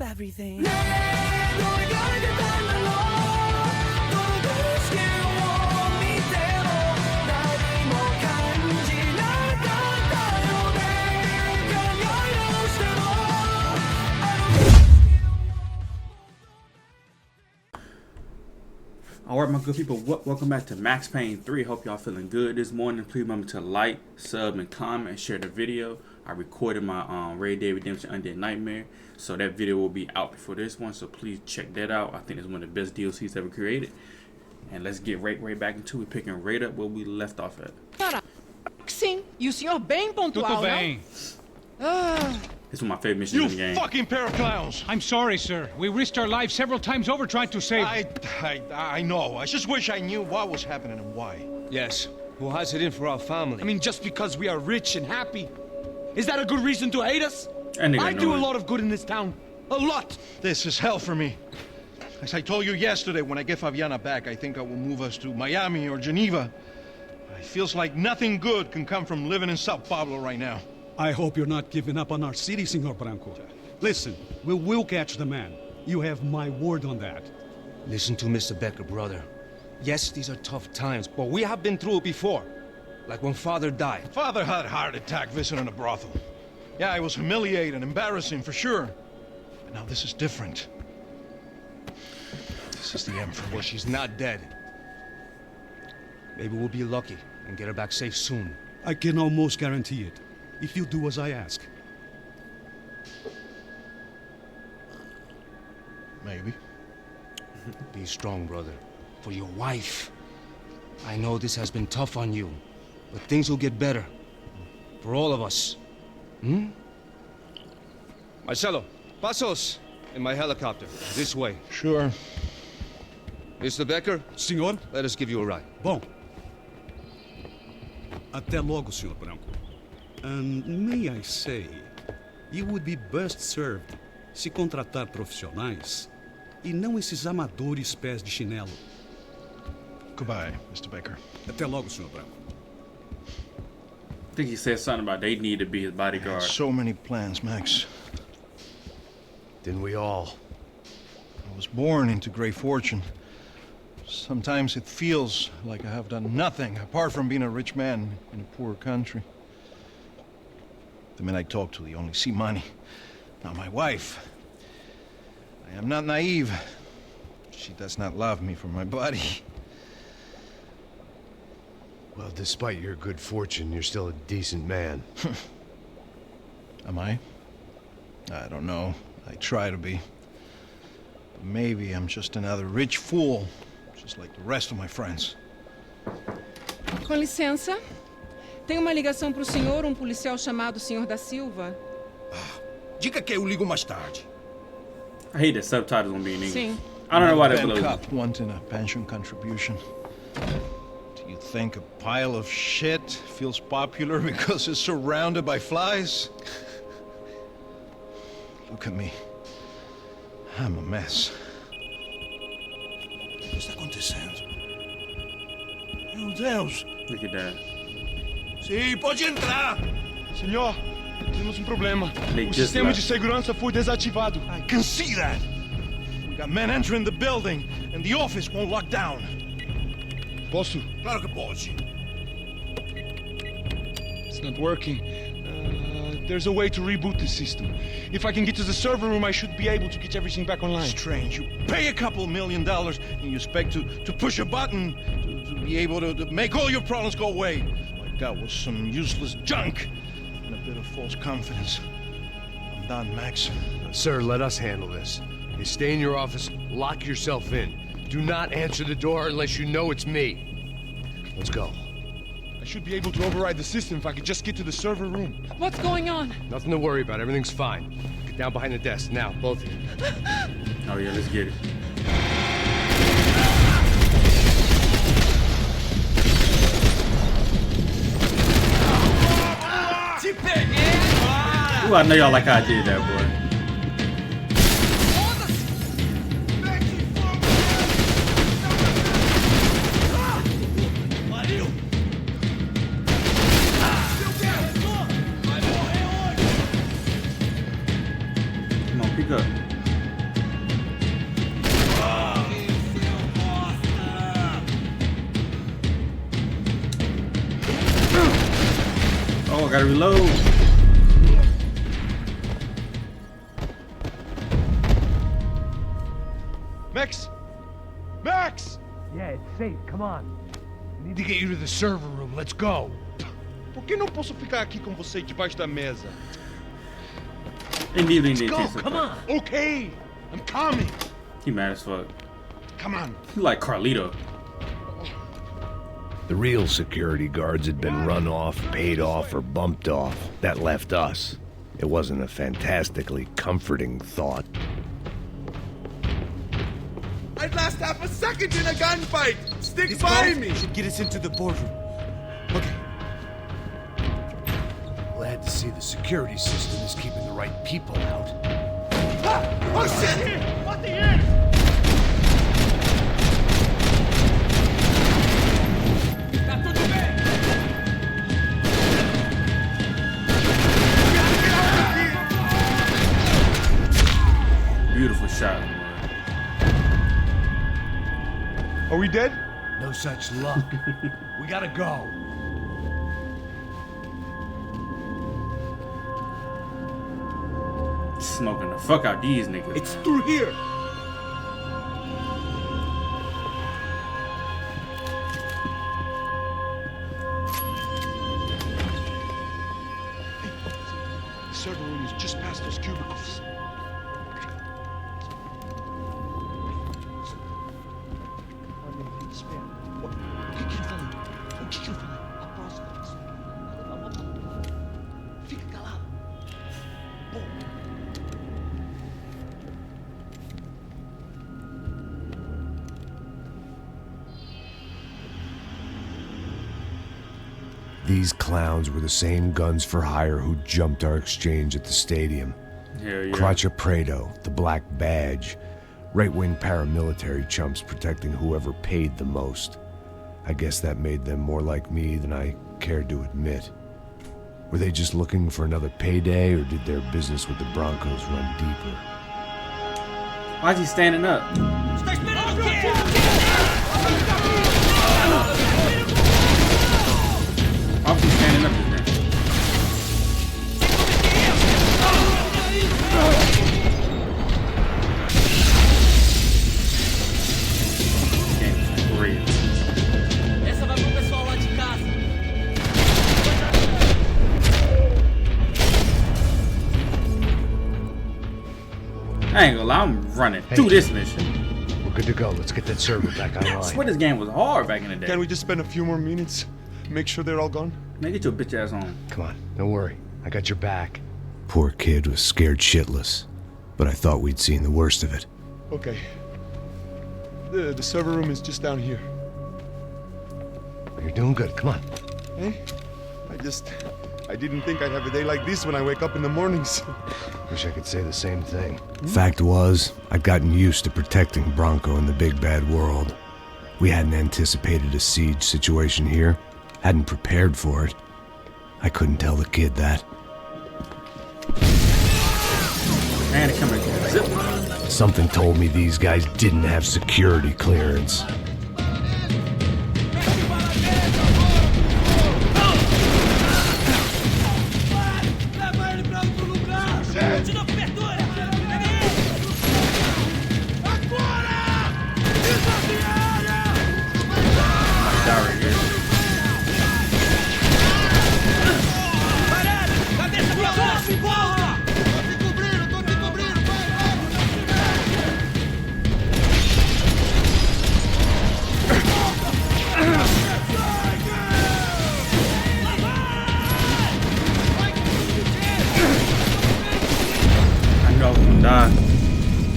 everything. Alright, my good people, welcome back to Max Payne 3. Hope y'all feeling good this morning. Please remember to like, sub, and comment, and share the video. I recorded my Red Dead Redemption Undead Nightmare, so that video will be out before this one, so please check that out. I think it's one of the best DLCs ever created. And let's get right back into it, picking right up where we left off at. Sim, e o senhor bem pontual, Tudo bem. This is one of my favorite missions in the game. You fucking pair of clowns! I'm sorry, sir. We risked our lives several times over trying to save... I know. I just wish I knew what was happening and why. Yes. Who has it in for our family? I mean, just because we are rich and happy, is that a good reason to hate us? I do a lot of good in this town. A lot! This is hell for me. As I told you yesterday, when I get Fabiana back, I think I will move us to Miami or Geneva. It feels like nothing good can come from living in São Paulo right now. I hope you're not giving up on our city, Senor Branco. Listen, we will catch the man. You have my word on that. Listen to Mr. Becker, brother. Yes, these are tough times, but we have been through it before. Like when Father died. Father had a heart attack visiting a brothel. Yeah, it was humiliating, embarrassing, for sure. But now this is different. This is the end for me. Well, she's not dead. Maybe we'll be lucky and get her back safe soon. I can almost guarantee it, if you do as I ask. Maybe. Be strong, brother. For your wife. I know this has been tough on you, but things will get better. For all of us. Marcelo, pasos in my helicopter. This way. Sure. Mr. Becker? Senhor? Let us give you a ride. Bom. Até logo, Senhor Branco. And may I say, you would be best served se contratar profissionais e não esses amadores pés de chinelo. Goodbye, Mr. Becker. Até logo, Senhor Branco. I think he said something about they need to be his bodyguard. So many plans, Max. Didn't we all? I was born into great fortune. Sometimes it feels like I have done nothing apart from being a rich man in a poor country. The men I talk to, they only see money. Now my wife, I am not naive. She does not love me for my body. Well, despite your good fortune, you're still a decent man. Am I? I don't know. I try to be. But maybe I'm just another rich fool, just like the rest of my friends. Com licença. Tem uma ligação para o senhor, policial chamado Senhor da Silva. Diga que eu ligo mais tarde. I hate the subtitles on being English. Sim. I don't know why they Ben blow. Cup wanting a pension contribution. Do you think a pile of shit feels popular because it's surrounded by flies? Look at me. I'm a mess. O que está acontecendo? Meu Deus! Look at that. Sim, pode entrar! Senhor, temos problema. They O just sistema left. de segurança foi desativado. I can see that. We got men entering the building, and the office won't lock down. Posso? Claro que pode. It's not working. There's a way to reboot the system. If I can get to the server room, I should be able to get everything back online. Strange. You pay a couple $1 million, and you expect to push a button to be able to make all your problems go away. All I got was some useless junk and a bit of false confidence. I'm done, Max. Sir, let us handle this. You stay in your office, lock yourself in. Do not answer the door unless you know it's me. Let's go. I should be able to override the system if I could just get to the server room. What's going on? Nothing to worry about. Everything's fine. Get down behind the desk. Now, both of you. Oh yeah, let's get it. Te peguei! Ooh, I know y'all like how I did that, boy. Come on, pick up. gotta reload. Max! Max! Yeah, it's safe. Come on. We need to get you to the server room. Let's go. Por que não posso ficar aqui com você debaixo da mesa? Let's Go, come on. Okay, I'm coming. He mad as fuck. Come on. He like Carlito. The real security guards had been run off, paid off, or bumped off. That left us. It wasn't a fantastically comforting thought. I'd last half a second in a gunfight. Stick by me. Should get us into the boardroom. Okay. Glad to see the security system is keeping the right people out. Ah! Oh shit! What the heck? Beautiful shot. Are we dead? No such luck. We gotta go. Smoking the fuck out these niggas. It's through here. The server room is just past those cubicles. These clowns were the same guns for hire who jumped our exchange at the stadium. Hell yeah. Crotcha Prado, the Black Badge. Right-wing paramilitary chumps protecting whoever paid the most. I guess that made them more like me than I cared to admit. Were they just looking for another payday, or did their business with the Broncos run deeper? Why's he standing up? Why's he standing up in there? Game's great. Essa vai pro pessoal lá de casa. I ain't gonna lie, I'm running through this mission. We're good to go. Let's get that server back I online. swear this game was hard back in the day. Can we just spend a few more minutes? Make sure they're all gone? Man, get your bitch ass on. Come on, don't worry. I got your back. Poor kid was scared shitless, but I thought we'd seen the worst of it. Okay. The server room is just down here. You're doing good. Come on. Hey? I didn't think I'd have a day like this when I wake up in the mornings. Wish I could say the same thing. Fact was, I'd gotten used to protecting Branco in the big bad world. We hadn't anticipated a siege situation here, hadn't prepared for it. I couldn't tell the kid that. Man, come in. Zip. Something told me these guys didn't have security clearance.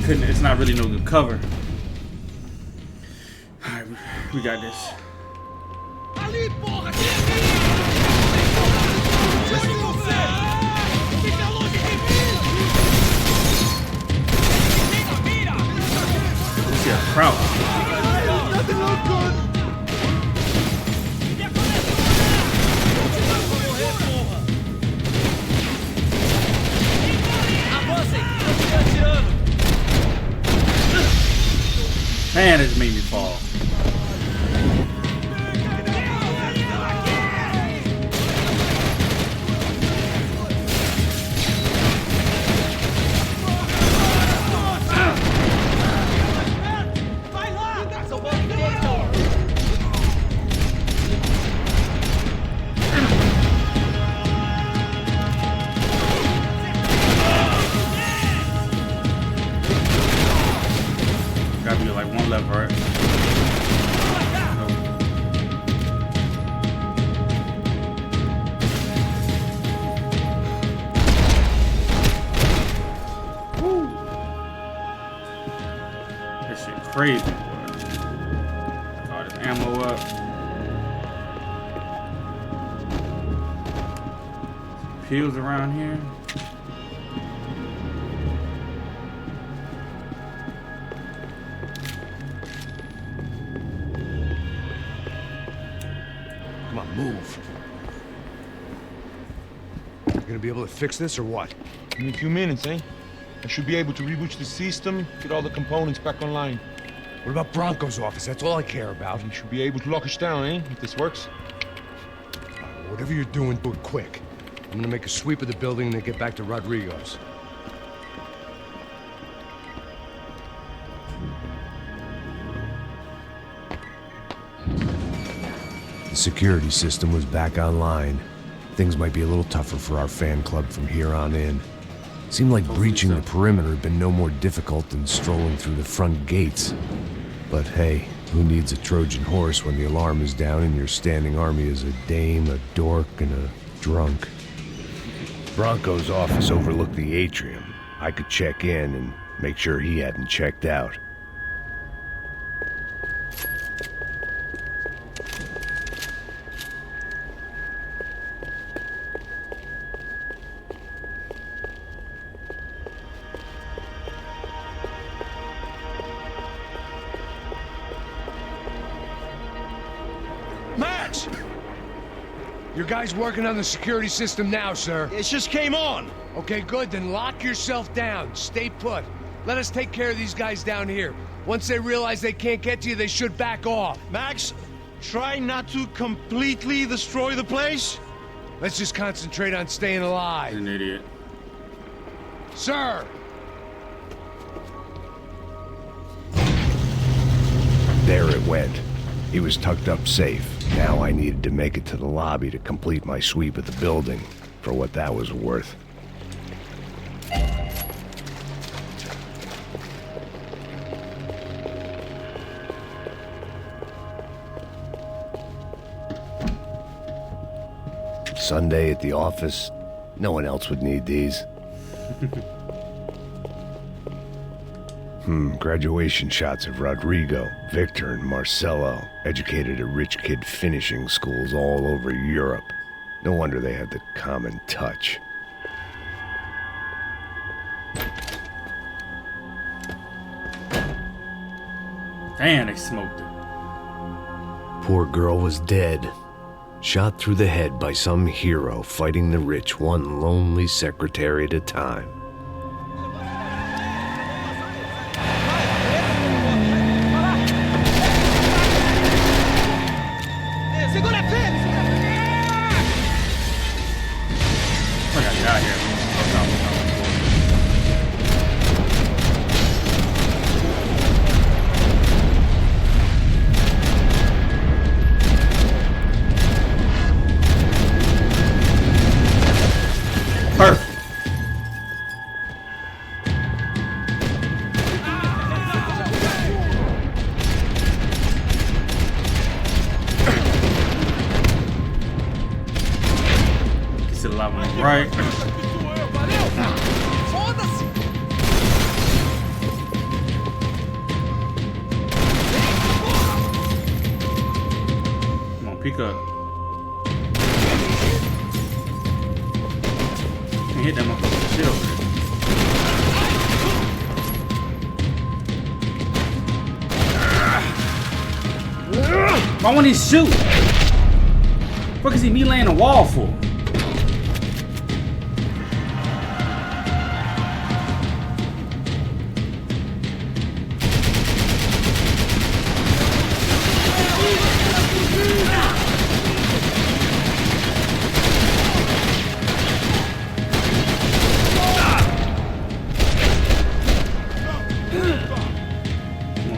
It's not really no good cover. Alright, we got this. Let's see a crouch. Man, it just made me fall. left, right? Woo. That shit crazy, boy. All this ammo up. Pills around here. Come on, move. You gonna be able to fix this or what? In a few minutes, eh? I should be able to reboot the system, get all the components back online. What about Branco's office? That's all I care about. You should be able to lock us down, eh? If this works. Whatever you're doing, do it quick. I'm gonna make a sweep of the building and then get back to Rodrigo's. The security system was back online. Things might be a little tougher for our fan club from here on in. Seemed like breaching the perimeter had been no more difficult than strolling through the front gates. But hey, who needs a Trojan horse when the alarm is down and your standing army is a dame, a dork, and a drunk? Branco's office overlooked the atrium. I could check in and make sure he hadn't checked out. Max! Your guy's working on the security system now, sir. It just came on. Okay, good. Then lock yourself down. Stay put. Let us take care of these guys down here. Once they realize they can't get to you, they should back off. Max, try not to completely destroy the place. Let's just concentrate on staying alive. An idiot. Sir! There it went. He was tucked up safe. Now I needed to make it to the lobby to complete my sweep of the building, for what that was worth. Sunday at the office. No one else would need these. Graduation shots of Rodrigo, Victor, and Marcelo, educated at rich kid finishing schools all over Europe. No wonder they had the common touch. Damn, they smoked her. Poor girl was dead. Shot through the head by some hero fighting the rich one lonely secretary at a time. Perfect. Get a lot on the right. Come on, pick up. Hit that motherfucker. Shit over there. Why won't he shoot? What is he me laying the wall for?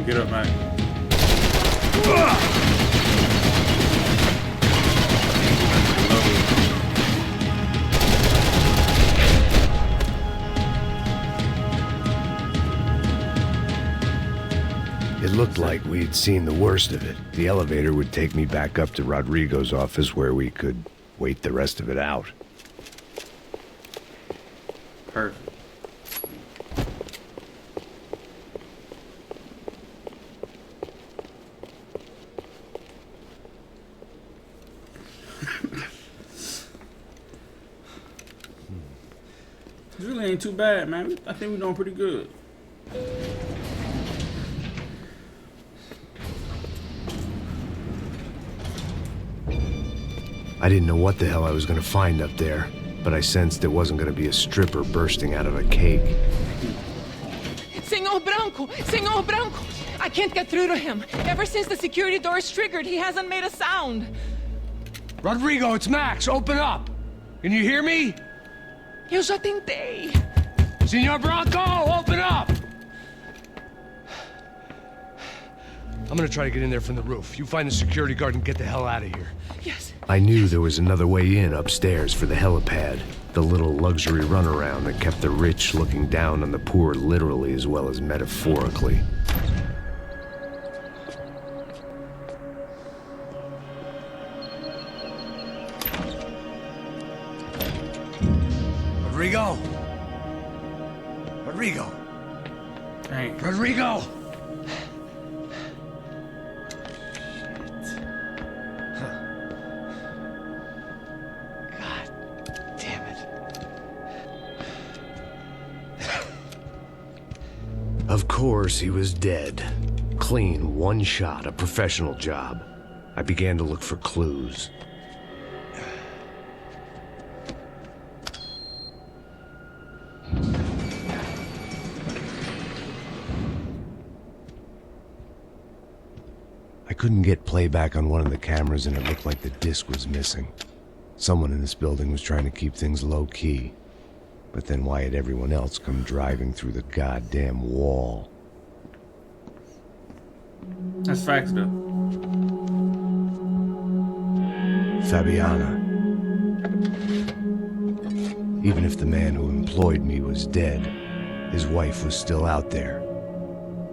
Get up, man. It looked like we'd seen the worst of it. The elevator would take me back up to Rodrigo's office where we could wait the rest of it out. Perfect. It really ain't too bad, man. I think we're doing pretty good. I didn't know what the hell I was gonna find up there, but I sensed it wasn't gonna be a stripper bursting out of a cake. Senor Branco! Senor Branco! I can't get through to him. Ever since the security door is triggered, he hasn't made a sound. Rodrigo, it's Max. Open up. Can you hear me? Eu já tentei. Senor Branco, open up! I'm gonna try to get in there from the roof. You find the security guard and get the hell out of here. Yes. I knew there was another way in upstairs for the helipad, the little luxury runaround that kept the rich looking down on the poor literally as well as metaphorically. Rodrigo! Rodrigo! Dang. Rodrigo! God damn it. Of course, he was dead. Clean, one shot, a professional job. I began to look for clues. I couldn't get playback on one of the cameras and it looked like the disc was missing. Someone in this building was trying to keep things low-key. But then why had everyone else come driving through the goddamn wall? That's facts, though. Fabiana. Even if the man who employed me was dead, his wife was still out there.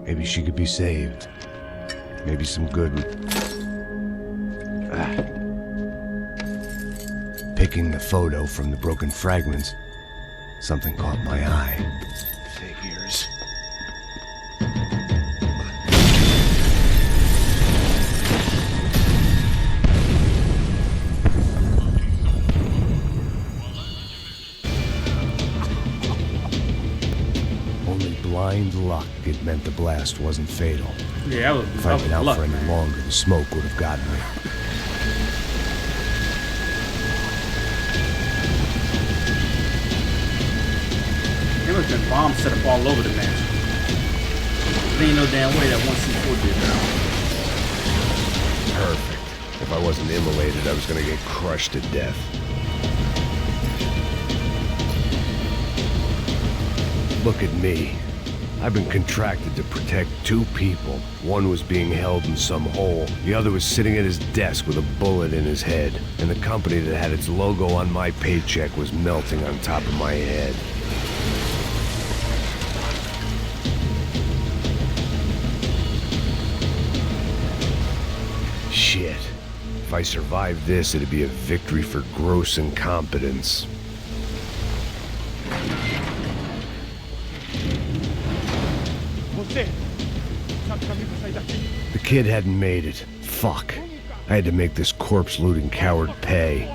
Maybe she could be saved. Maybe some good would... Picking the photo from the broken fragments, something caught my eye. Figures. Only blind luck it meant the blast wasn't fatal. Yeah, If I'd been out luck, for any man. longer, the smoke would have gotten me. There must have been bombs set up all over the mansion. There ain't no damn way that 1C4 did that. Perfect. If I wasn't immolated, I was gonna get crushed to death. Look at me. I've been contracted to protect two people. One was being held in some hole. The other was sitting at his desk with a bullet in his head. And the company that had its logo on my paycheck was melting on top of my head. Shit. If I survived this, it'd be a victory for gross incompetence. The kid hadn't made it. Fuck. I had to make this corpse-looting coward pay.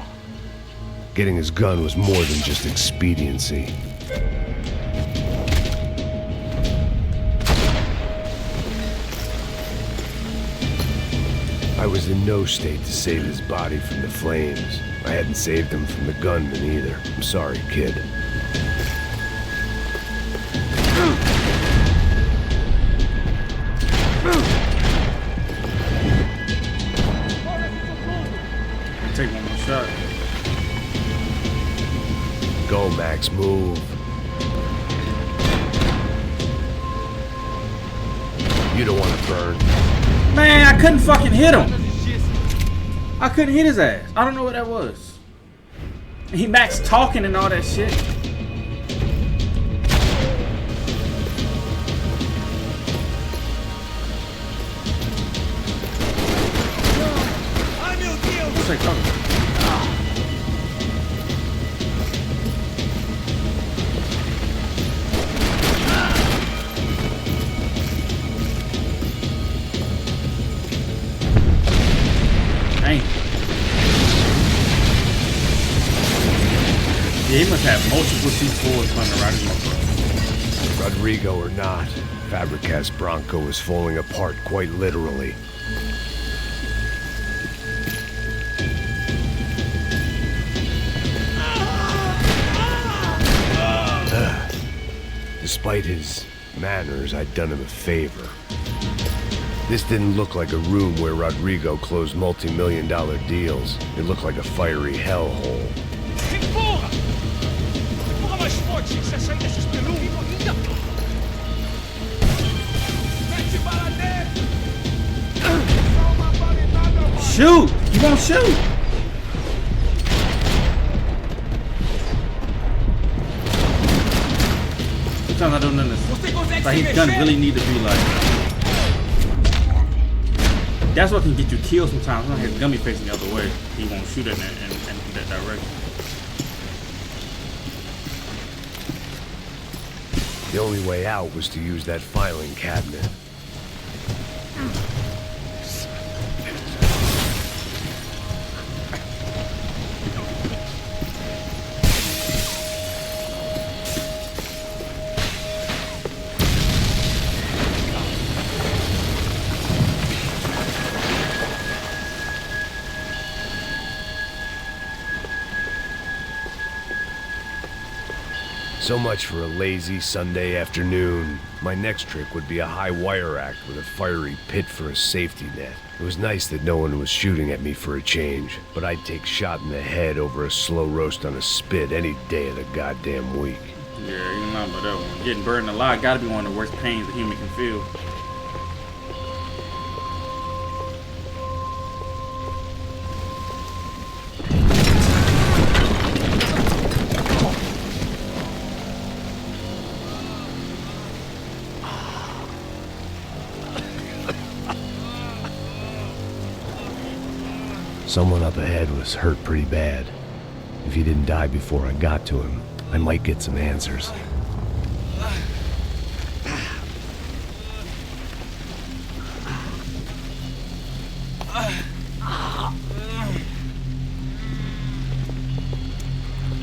Getting his gun was more than just expediency. I was in no state to save his body from the flames. I hadn't saved him from the gunman either. I'm sorry, kid. Take one more shot. Go, Max, move. You don't want to burn. Man, I couldn't fucking hit him. I couldn't hit his ass. I don't know what that was. He Max talking and all that shit. must have multiple C4s running around this motherfucker. Rodrigo or not, Fabregas Branco is falling apart quite literally. Despite his manners, I'd done him a favor. This didn't look like a room where Rodrigo closed multi-million-dollar deals. It looked like a fiery hellhole. Empurra! Empurra mais forte, se você sair desses peludos. Mete bala nele! Shoot! You won't shoot! Sometimes I don't understand. Like his gun really need to be like. That's what can get you killed sometimes. Sometimes his gun be facing the other way. He won't shoot it in that direction. The only way out was to use that filing cabinet. So much for a lazy Sunday afternoon. My next trick would be a high wire act with a fiery pit for a safety net. It was nice that no one was shooting at me for a change, but I'd take shot in the head over a slow roast on a spit any day of the goddamn week. Yeah, you remember that one. Getting burned alive gotta be one of the worst pains a human can feel. Someone up ahead was hurt pretty bad. If he didn't die before I got to him, I might get some answers.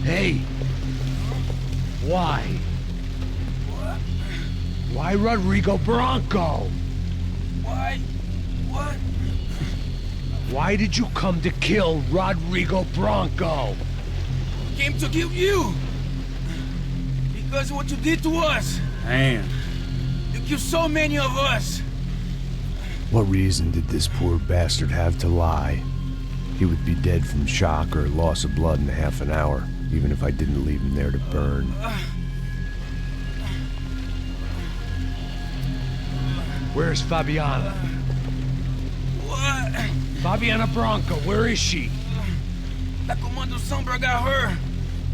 Hey! Why? Why Rodrigo Branco? Why? What? Why did you come to kill Rodrigo Branco? Came to kill you. Because of what you did to us. Damn. You killed so many of us. What reason did this poor bastard have to lie? He would be dead from shock or loss of blood in half an hour, even if I didn't leave him there to burn. Where's Fabiana? What? Fabiana Branco, where is she? That Commando Sombra got her.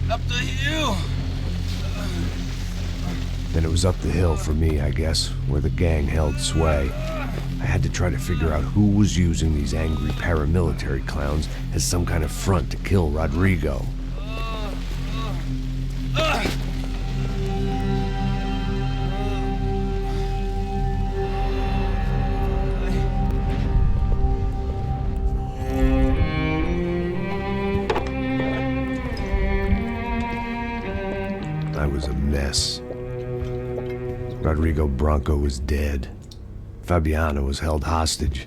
Up the hill. Then it was up the hill for me, I guess, where the gang held sway. I had to try to figure out who was using these angry paramilitary clowns as some kind of front to kill Rodrigo. I was a mess. Rodrigo Branco was dead. Fabiana was held hostage.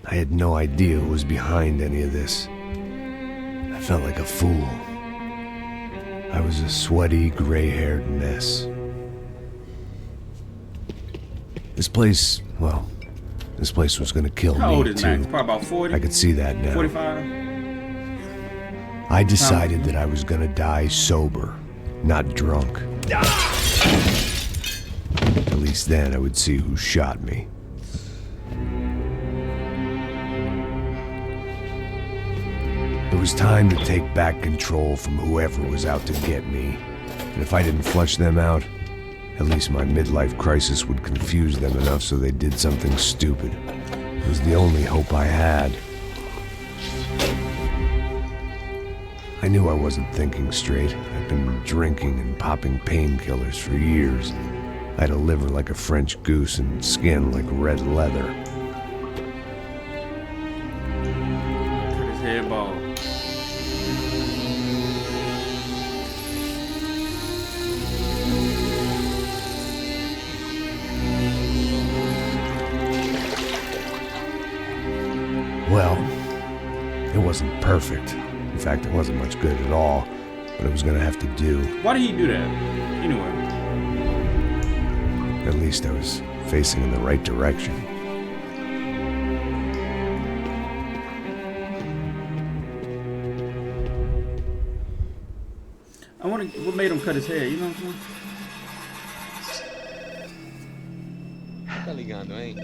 I had no idea who was behind any of this. I felt like a fool. I was a sweaty, gray-haired mess. This place, well, this place was gonna kill How old me is too. Max? Probably about 40. I could see that now. 45. I decided that I was gonna die sober, not drunk. At least then I would see who shot me. It was time to take back control from whoever was out to get me. And if I didn't flush them out, at least my midlife crisis would confuse them enough so they did something stupid. It was the only hope I had. I knew I wasn't thinking straight. I'd been drinking and popping painkillers for years. I had a liver like a French goose and skin like red leather. Cut his head bald. Well, it wasn't perfect. In fact, it wasn't much good at all, but it was gonna have to do. Why did he do that? Anyway. At least I was facing in the right direction. I wonder what made him cut his hair, you know what I'm saying? Tá ligando, hein?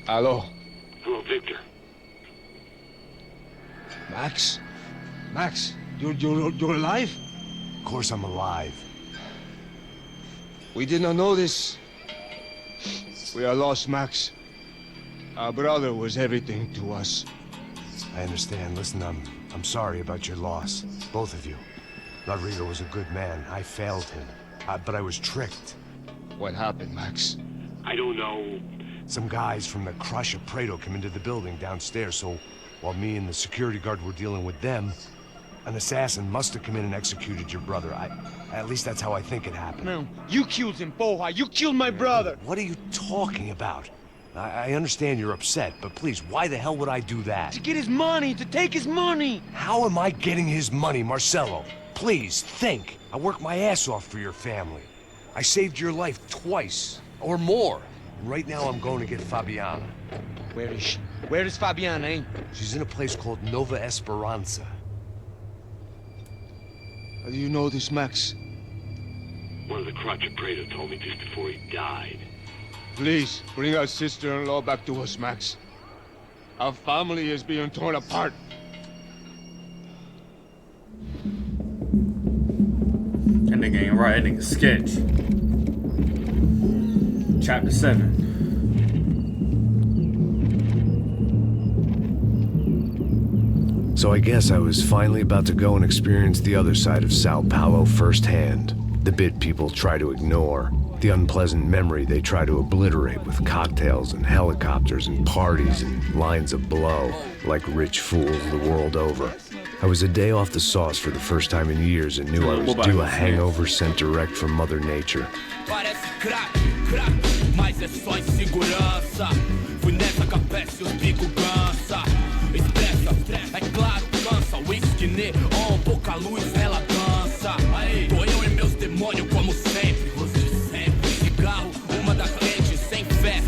Alô? Hello, Victor. Max? Max, you're alive? Of course I'm alive. We did not know this. We are lost, Max. Our brother was everything to us. I understand. Listen, I'm sorry about your loss. Both of you. Rodrigo was a good man. I failed him. But I was tricked. What happened, Max? I don't know. Some guys from the Crush of Prado came into the building downstairs, so while me and the security guard were dealing with them, an assassin must have come in and executed your brother. At least that's how I think it happened. No, you killed him, Porra. You killed my brother. What are you talking about? I understand you're upset, but please, why the hell would I do that? To get his money, to take his money. How am I getting his money, Marcelo? Please, think. I worked my ass off for your family. I saved your life twice, or more. And right now I'm going to get Fabiana. Where is she? Where is Fabiana, eh? She's in a place called Nova Esperanza. How do you know this, Max? One of the Crotch of Prado told me just before he died. Please, bring our sister-in-law back to us, Max. Our family is being torn apart. That nigga ain't right, that nigga sketch. Chapter 7. So I guess I was finally about to go and experience the other side of Sao Paulo firsthand. The bit people try to ignore. The unpleasant memory they try to obliterate with cocktails and helicopters and parties and lines of blow, like rich fools the world over. I was a day off the sauce for the first time in years and knew I was due a hangover sent direct from Mother Nature. Parece crack, mas é só insegurança. Fui nessa capeste, os bico cansa. Estressa, é claro, cansa. Whisky, neon, pouca luz, ela dança. Tô eu e meus demônios como sempre. Cigarro, uma das frentes, sem fé.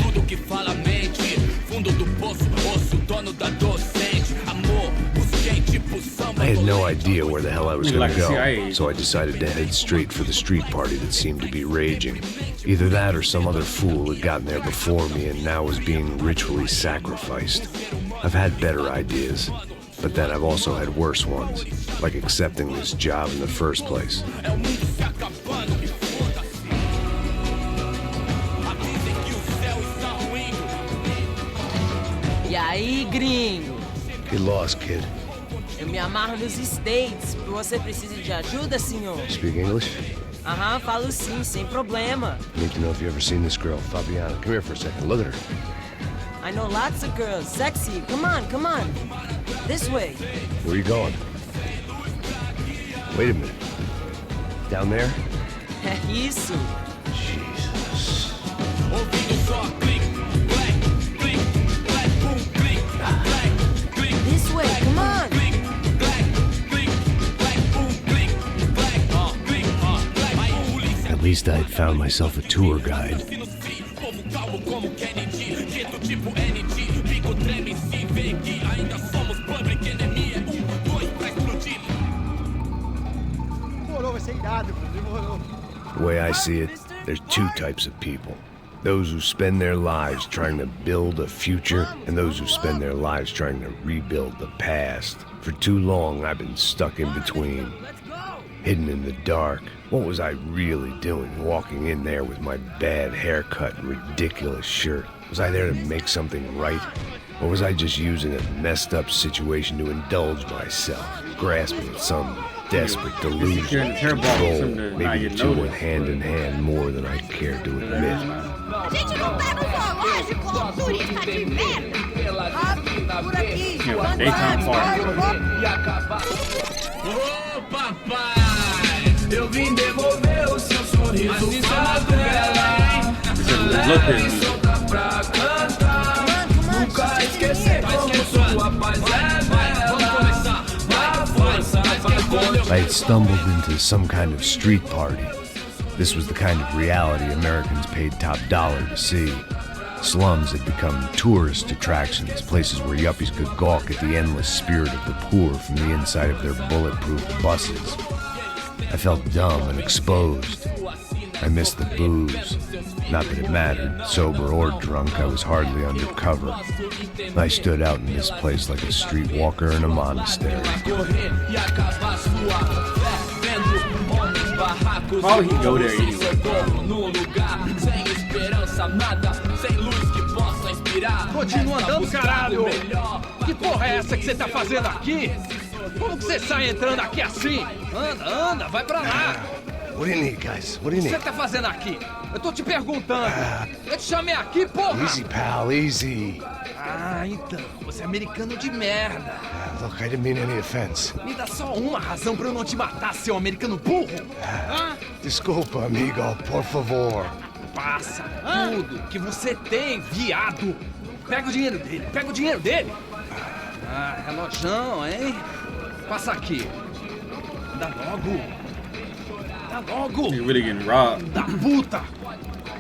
Tudo que fala mente. Fundo do poço, osso, dono da docente. Amor, busquei tipo samba. I had no idea where the hell I was gonna go, so I decided to head straight for the street party that seemed to be raging. Either that or some other fool had gotten there before me and now was being ritually sacrificed. I've had better ideas, but then I've also had worse ones, like accepting this job in the first place. E aí, gringo? Get lost, kid. Eu me amarro nos States. Você precisa de ajuda, senhor? Speak English? Aham, falo sim, sem problema. I need to know if you've ever seen this girl, Fabiana. Come here for a second. Look at her. I know lots of girls. Sexy. Come on, come on. This way. Where are you going? Wait a minute. Down there? É isso. Jesus. This way, come on. At least I'd found myself a tour guide. The way I see it, there's two types of people. Those who spend their lives trying to build a future, and those who spend their lives trying to rebuild the past. For too long, I've been stuck in between. Hidden in the dark. What was I really doing walking in there with my bad haircut and ridiculous shirt? Was I there to make something right? Or was I just using a messed up situation to indulge myself, grasping at some desperate delusion of control? Maybe the two went hand in hand more than I cared to admit. A gente não tá no zoológico, turista de merda! Rápido, por aqui! Ô papai, eu vim devolver o seu sorriso favela. Leve solta pra cantar. I had stumbled into some kind of street party. This was the kind of reality Americans paid top dollar to see. Slums had become tourist attractions, places where yuppies could gawk at the endless spirit of the poor from the inside of their bulletproof buses. I felt dumb and exposed. I missed the booze. Not that it mattered. Sober or drunk, I was hardly undercover. I stood out in this place like a streetwalker in a monastery. Why would he go there anyway? Continua andando, caralho! Que porra é essa que você tá fazendo aqui? Como que você sai entrando aqui assim? Anda, vai pra lá! What do you need, guys? What do you O que need? você tá fazendo aqui? Eu tô te perguntando. Eu te chamei aqui, porra! Easy, pal, easy. Ah, então, você é americano de merda. Look, I didn't mean any offense. Me dá só uma razão pra eu não te matar, seu americano burro. Desculpa, amigo, por favor. Passa tudo que você tem, viado. Pega o dinheiro dele, pega o dinheiro dele. Ah, relojão, hein? Passa aqui. Dá logo. Dá logo. You're really getting robbed. Da puta.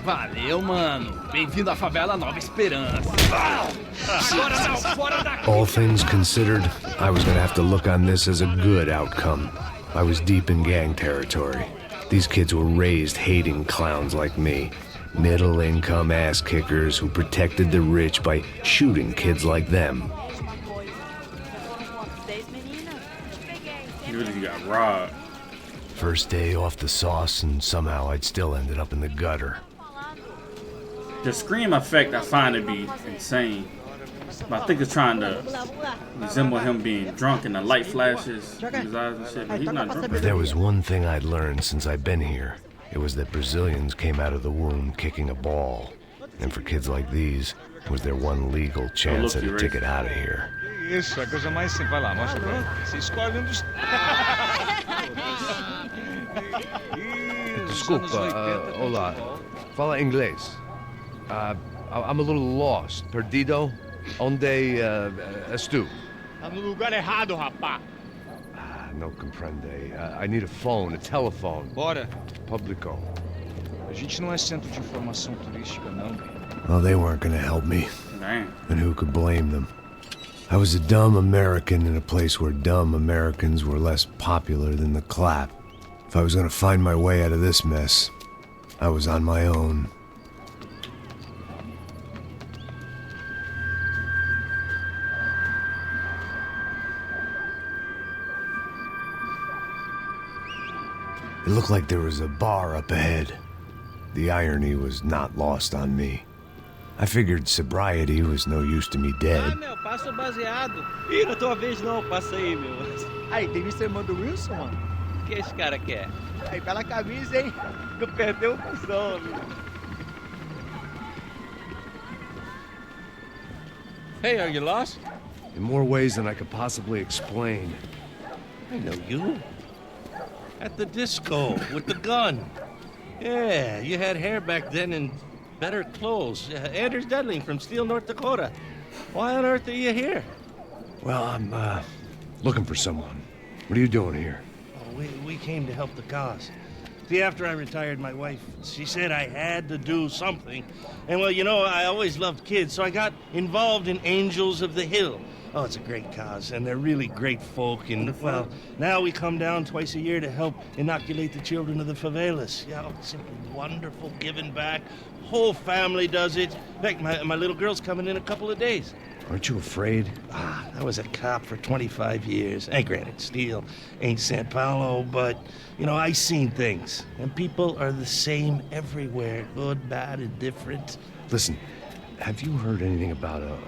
Valeu, mano. Bem-vindo à favela Nova Esperança. Agora não, fora daqui. All things considered, I was gonna have to look on this as a good outcome. I was deep in gang territory. These kids were raised hating clowns like me. Middle-income ass-kickers who protected the rich by shooting kids like them. You really got robbed. First day off the sauce, and somehow I'd still ended up in the gutter. The scream effect I find to be insane. But I think it's trying to resemble him being drunk and the light flashes in his eyes and shit. But he's not drunk. If there was one thing I'd learned since I'd been here, it was that Brazilians came out of the womb kicking a ball. And for kids like these, it was their one legal chance at a ticket out of here. Isso, é a coisa mais simples. Vai lá, mostra pra mim. Você escolhe um dos... Desculpa, olá. Fala inglês. I'm a little lost. Perdido? Onde estou? Tá no lugar errado, rapá. No comprende. I need a phone, a telephone. Bora. Publico. A gente não é centro de informação turística, não. Well, they weren't gonna help me. Damn. And who could blame them? I was a dumb American in a place where dumb Americans were less popular than the clap. If I was gonna find my way out of this mess, I was on my own. It looked like there was a bar up ahead. The irony was not lost on me. I figured sobriety was no use to me dead. Meu, passa o baseado. Ih, não é tua vez não, passa aí, meu. Aí, tem visto a irmã do Wilson, mano? O que esse cara quer? Aí, pela camisa, hein? Não perdeu o cuzão, amigo. Hey, are you lost? In more ways than I could possibly explain. I know you. At the disco, with the gun. Yeah, you had hair back then and better clothes. Anders Dudley from Steele, North Dakota. Why on earth are you here? Well, I'm, looking for someone. What are you doing here? Oh, we came to help the cause. See, after I retired, my wife, she said I had to do something. And, well, you know, I always loved kids, so I got involved in Angels of the Hill. Oh, it's a great cause, and they're really great folk, and, well, now we come down twice a year to help inoculate the children of the favelas. Yeah, oh, it's simply wonderful, giving back. Whole family does it. In fact, my little girl's coming in a couple of days. Aren't you afraid? I was a cop for 25 years. And granted, Steele ain't São Paulo, but, you know, I seen things. And people are the same everywhere, good, bad, indifferent. Listen, have you heard anything about a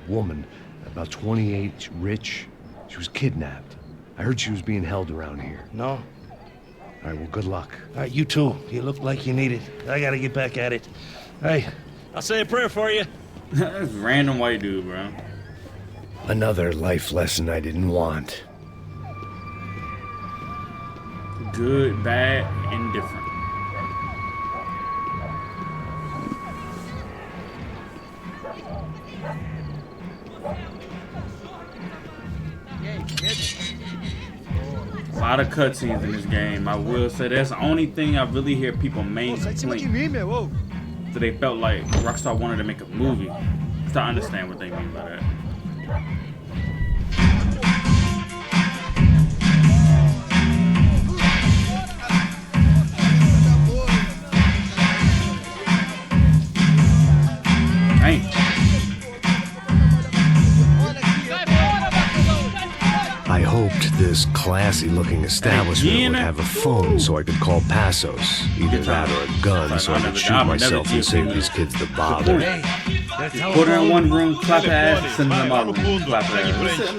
woman, about 28, rich? She was kidnapped. I heard she was being held around here. No. All right, well, good luck. All right, you too. You look like you need it. I gotta get back at it. Hey, I'll say a prayer for you. That's random white dude, bro. Another life lesson I didn't want. Good, bad, indifferent. lot of cutscenes in this game. I will say that's the only thing I really hear people main complain. So they felt like Rockstar wanted to make a movie. So I understand what they mean by that. I hoped this classy-looking establishment would have a phone so I could call Passos. Either that or a gun so I could shoot myself and save these kids the bother. Put her in one room, clap her ass, and send her in my room, clap her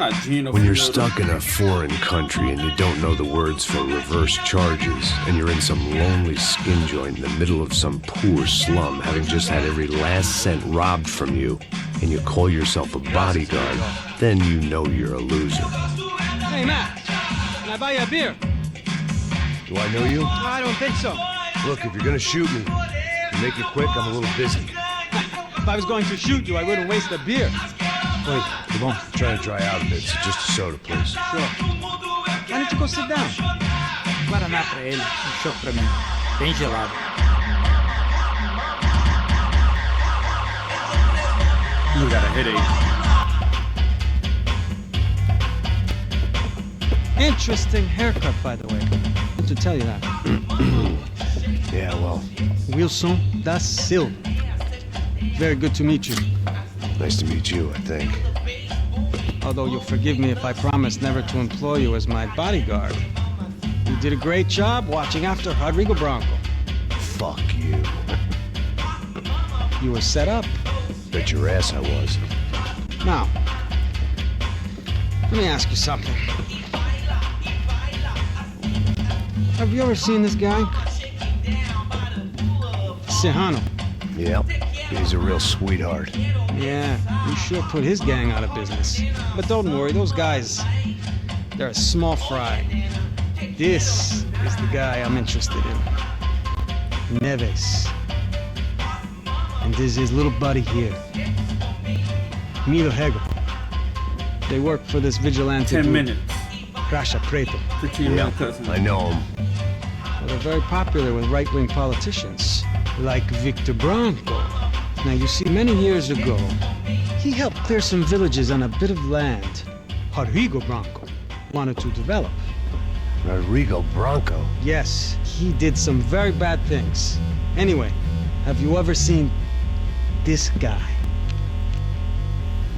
ass. When you're stuck in a foreign country and you don't know the words for reverse charges, and you're in some lonely skin joint in the middle of some poor slum, having just had every last cent robbed from you, and you call yourself a bodyguard, then you know you're a loser. Hey, Matt, can I buy you a beer? Do I know you? I don't think so. Look, if you're gonna shoot me, make it quick, I'm a little busy. If I was going to shoot you, I wouldn't waste a beer. Wait, come on. I'm trying to dry out a bit, so just a soda, please. Sure. Why don't you go sit down? Guaraná pra ele, chopp pra mim. Bem gelado. You got a headache. Interesting haircut, by the way. To tell you that. Yeah, well. Wilson da Silva. Very good to meet you. Nice to meet you, I think. Although you'll forgive me if I promise never to employ you as my bodyguard. You did a great job watching after Rodrigo Branco. Fuck you. You were set up. Bet your ass I was. Now, let me ask you something. Have you ever seen this guy? Serrano. Yep, he's a real sweetheart. Yeah, he sure put his gang out of business. But don't worry, those guys, they're a small fry. This is the guy I'm interested in. Neves. And this is his little buddy here. Milo Hegel. They work for this vigilante 10 group. minutes. Crasha Preto. Yeah, I know him. Well, they're very popular with right-wing politicians, like Victor Branco. Now, you see, many years ago, he helped clear some villages on a bit of land Rodrigo Branco wanted to develop. Rodrigo Branco? Yes, he did some very bad things. Anyway, have you ever seen this guy?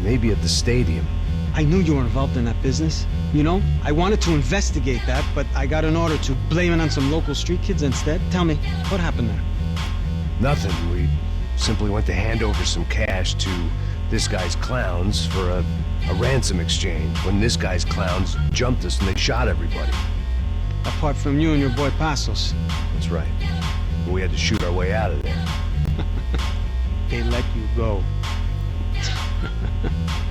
Maybe at the stadium. I knew you were involved in that business. You know, I wanted to investigate that, but I got an order to blame it on some local street kids instead. Tell me, what happened there? Nothing. We simply went to hand over some cash to this guy's clowns for a ransom exchange when this guy's clowns jumped us and they shot everybody. Apart from you and your boy Passos. That's right. We had to shoot our way out of there. They let you go.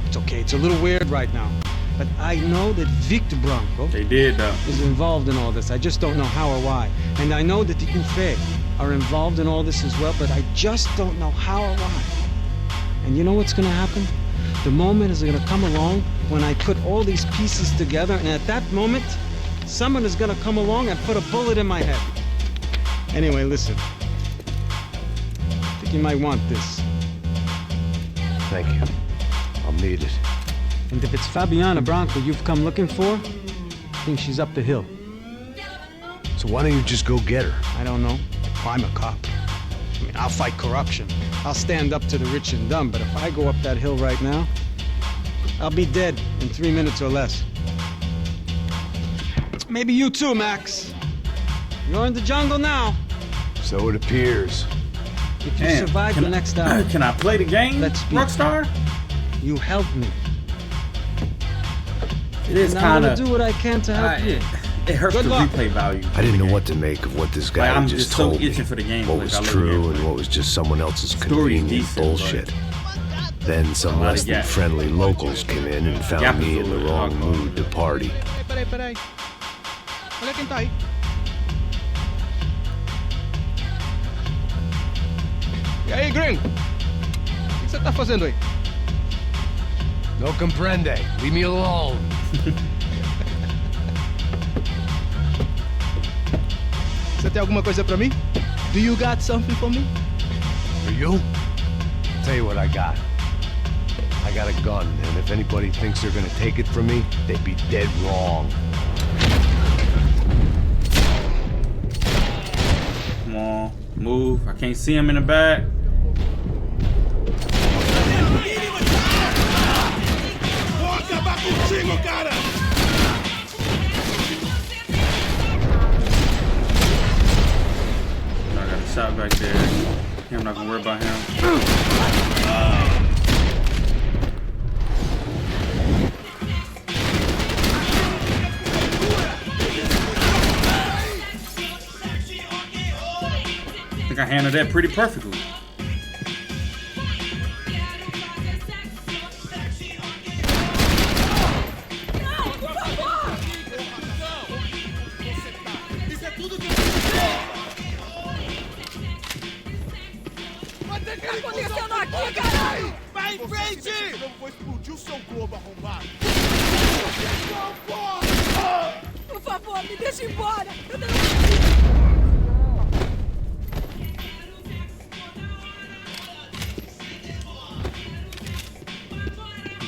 It's okay, it's a little weird right now. But I know that Victor Branco is involved in all this. I just don't know how or why. And I know that the UFE are involved in all this as well, but I just don't know how or why. And you know what's gonna happen? The moment is gonna come along when I put all these pieces together, and at that moment, someone is gonna come along and put a bullet in my head. Anyway, listen. I think you might want this. Thank you. I'll need it. And if it's Fabiana Branco you've come looking for, I think she's up the hill. So why don't you just go get her? I don't know. I'm a cop. I mean, I'll fight corruption. I'll stand up to the rich and dumb, but if I go up that hill right now, I'll be dead in 3 minutes or less. Maybe you too, Max. You're in the jungle now. So it appears. If you survive the next hour... Can I play the game, Rockstar? You helped me. It is and kind I'm of... gonna do what I can to help you. It hurts Good the luck. replay value. I didn't know what to make of what this guy I'm just so told me. itching for the game. What was true and what was just someone else's convenient bullshit. Then some less than friendly locals came in and found me in the wrong mood to party. Peraí. Olha quem tá aí. E aí, gringo? O que você tá fazendo aí? No comprende. Leave me alone. Você tem alguma coisa pra mim? Do you got something for me? For you? Tell you what I got. I got a gun, and if anybody thinks they're gonna take it from me, they'd be dead wrong. Come on, move. I can't see him in the back. Vou acabar contigo, cara! I got a shot back there. I'm not gonna worry about him. I think I handled that pretty perfectly. O que tá acontecendo aqui, caralho? Vai em frente! Eu vou explodir o seu globo arrombado. Por favor, me deixa embora. Eu não...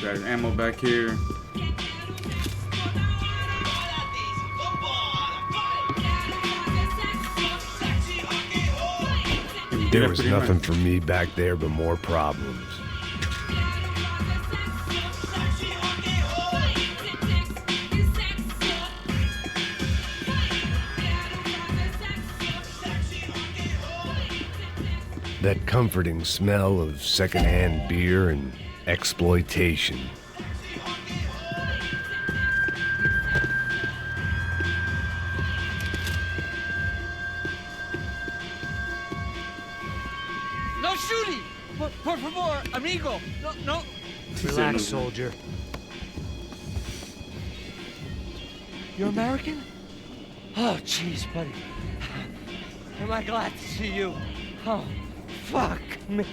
Got ammo back here. There was nothing for me back there but more problems. That comforting smell of secondhand beer and exploitation. No shooting! Por favor, amigo! No. Relax, soldier. You're American? Oh, jeez, buddy. Am I glad to see you? Oh, fuck me.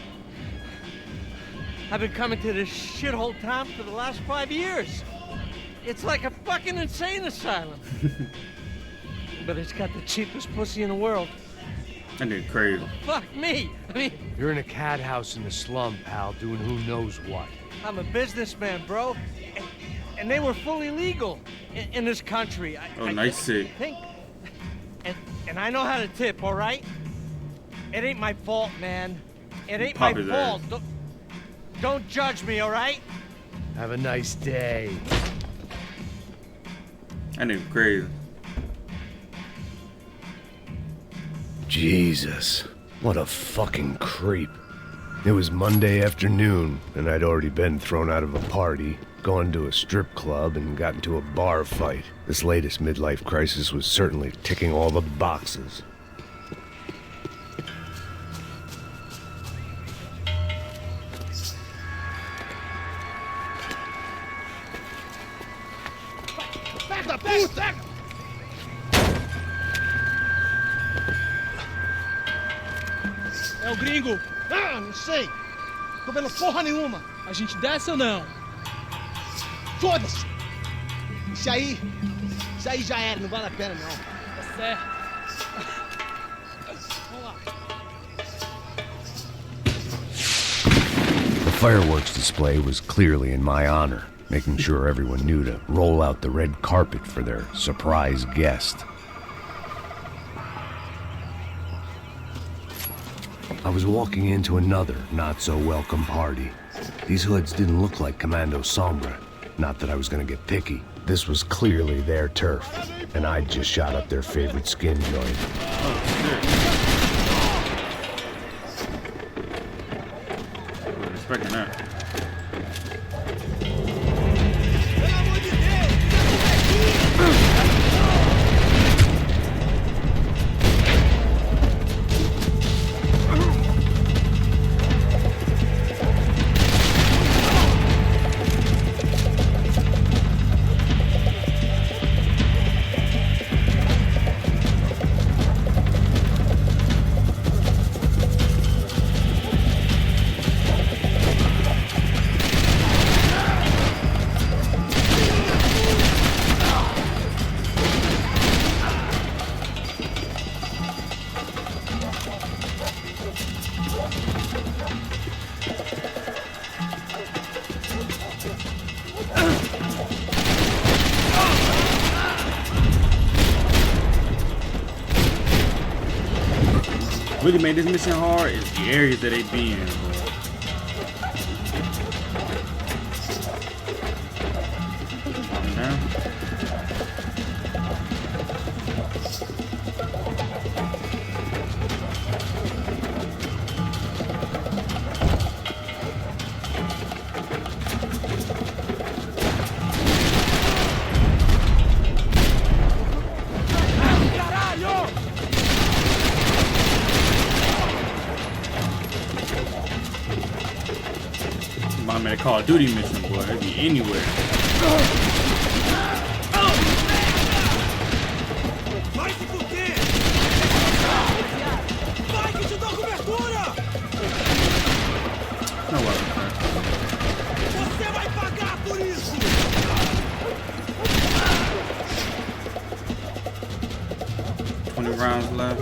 I've been coming to this shithole town for the last 5 years. It's like a fucking insane asylum. But it's got the cheapest pussy in the world. That nigga crazy. Fuck me. I mean, You're in a cat house in the slum, pal, doing who knows what. I'm a businessman, bro. And they were fully legal in this country. Nice sick. And I know how to tip, all right? It ain't my fault, man. It ain't Pop my his fault. Don't judge me, all right? Have a nice day. That nigga crazy. Jesus, what a fucking creep. It was Monday afternoon, and I'd already been thrown out of a party, gone to a strip club, and got into a bar fight. This latest midlife crisis was certainly ticking all the boxes. Pega, puta! É o gringo. Ah, não sei. Tô vendo porra nenhuma. A gente desce ou não? Foda-se. Isso aí já era, não vale a pena não. Tá certo. Vamos lá. The fireworks display was clearly in my honor, making sure everyone knew to roll out the red carpet for their surprise guest. I was walking into another not-so-welcome party. These hoods didn't look like Commando Sombra. Not that I was gonna get picky. This was clearly their turf, and I'd just shot up their favorite skin joint. Wasn't expecting that. really made this mission hard is the areas that they be in, bro. I'm in a Call of Duty mission, boy. It'd be anywhere. Vai se fuder! Vai que te dou cobertura! No way. Você vai pagar por isso! 20 rounds left.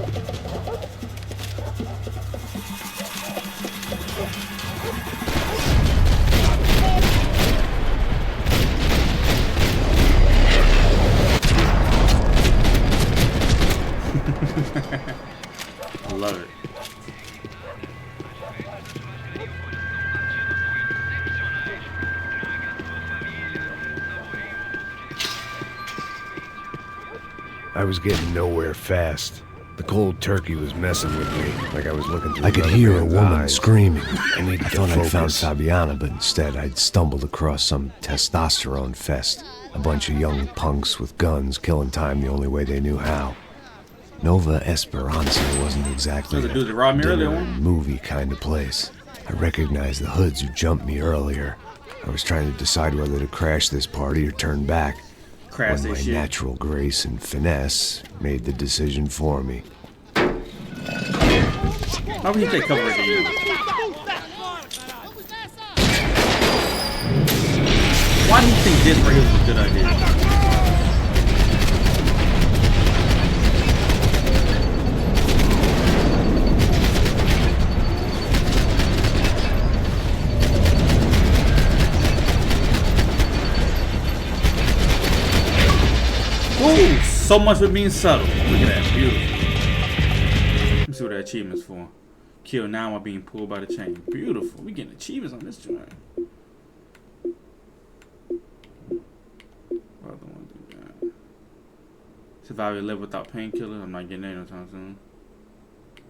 I love it. I was getting nowhere fast. The cold turkey was messing with me, like I was looking through. I could hear a woman eyes. screaming. I needed to thought I'd found focus. Fabiana, but instead I'd stumbled across some testosterone fest. A bunch of young punks with guns killing time the only way they knew how. Nova Esperanza wasn't exactly a dinner and movie kind of place. I recognized the hoods who jumped me earlier. I was trying to decide whether to crash this party or turn back. Crash when my natural grace and finesse made the decision for me. How would you take cover of you? Why do you think this right here was a good idea? Ooh, so much for being subtle. Look at that, beautiful. Let me see what the achievement's for. Kill now while being pulled by the chain. Beautiful. We getting achievements on this joint. What other ones we got? Survive and live without painkillers. I'm not getting that no time soon.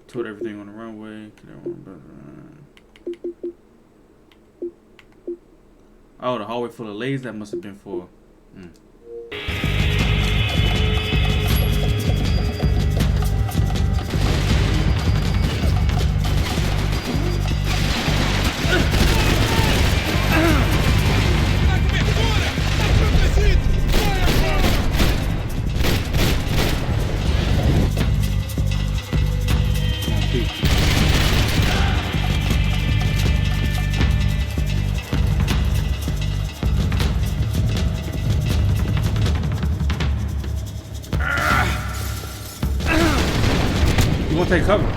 Told everything on the runway. Oh, the hallway full of ladies. That must have been for. You won't take cover.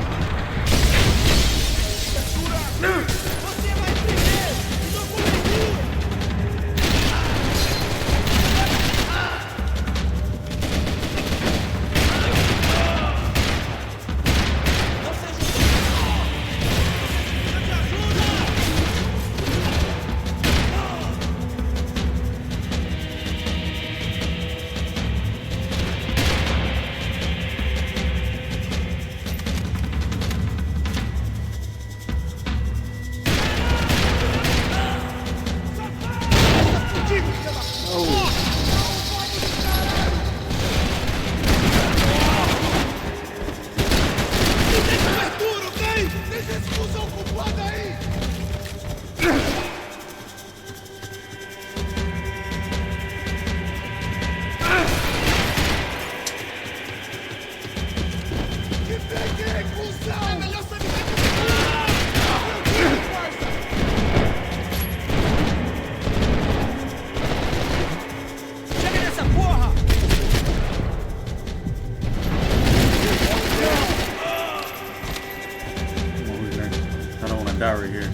Right here.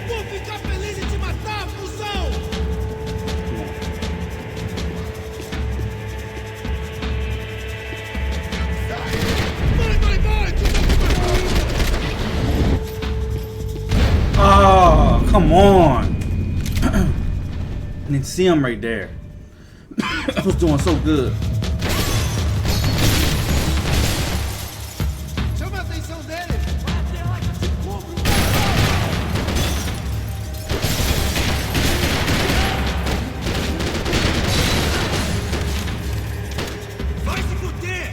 Vou ficar feliz em te matar, cuzão! Come on. I didn't see him right there. I was doing so good. Chama a atenção dele. Vai se fuder.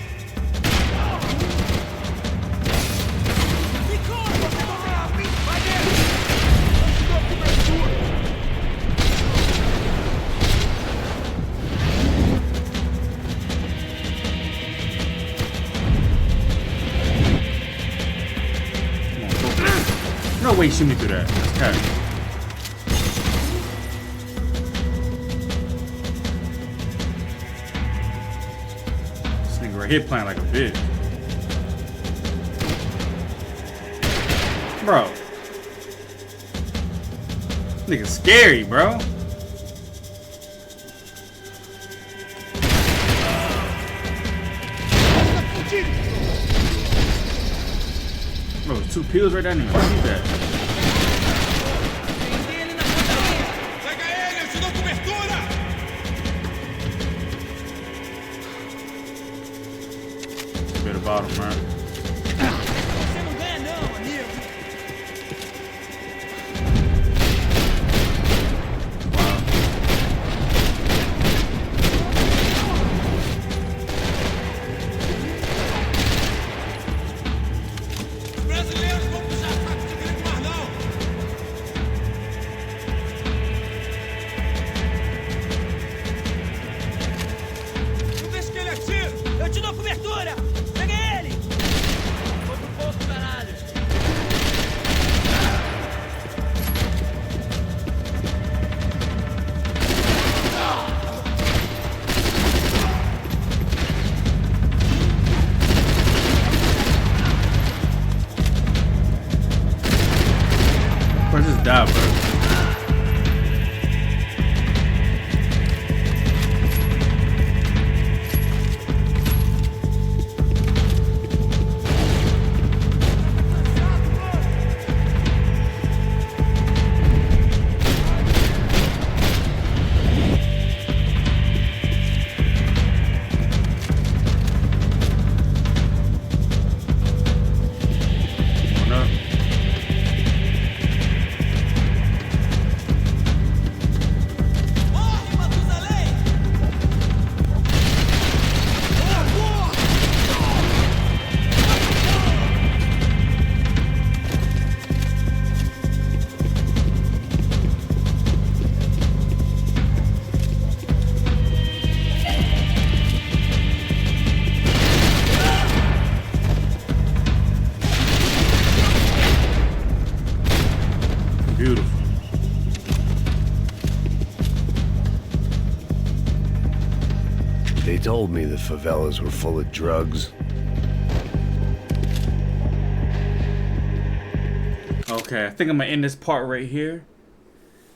Me corta, você não tem a vida. Vai dentro. Vamos dar cobertura. No way you shoot me through that. That's cat. This nigga right here playing like a bitch. Bro. Nigga scary, bro. Bro, 2 pills right there. I didn't even see that. Pega ele, eu te dou cobertura. Bit about him, man. Você não ganha não, amigo. Brasileiros vão puxar saco de grego mais não. Não deixa que ele atire. Eu te dou cobertura. Pega ele. Foi pro posto, caralho. Bro, just die, bro. One up. Morre, Matusalém! Boa! Beautiful. They told me the favelas were full of drugs. Okay, I think I'm gonna end this part right here.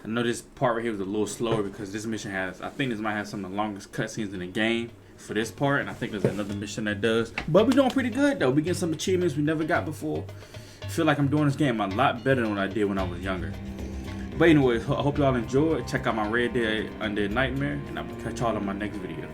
I know this part right here was a little slower because this mission has, I think this might have some of the longest cutscenes in the game for this part, and I think there's another mission that does. But we're doing pretty good though. We getting some achievements we never got before. I feel like I'm doing this game a lot better than what I did when I was younger. But anyways, I hope y'all enjoyed. Check out my Red Dead Undead Nightmare, and I'm gonna catch y'all in my next video.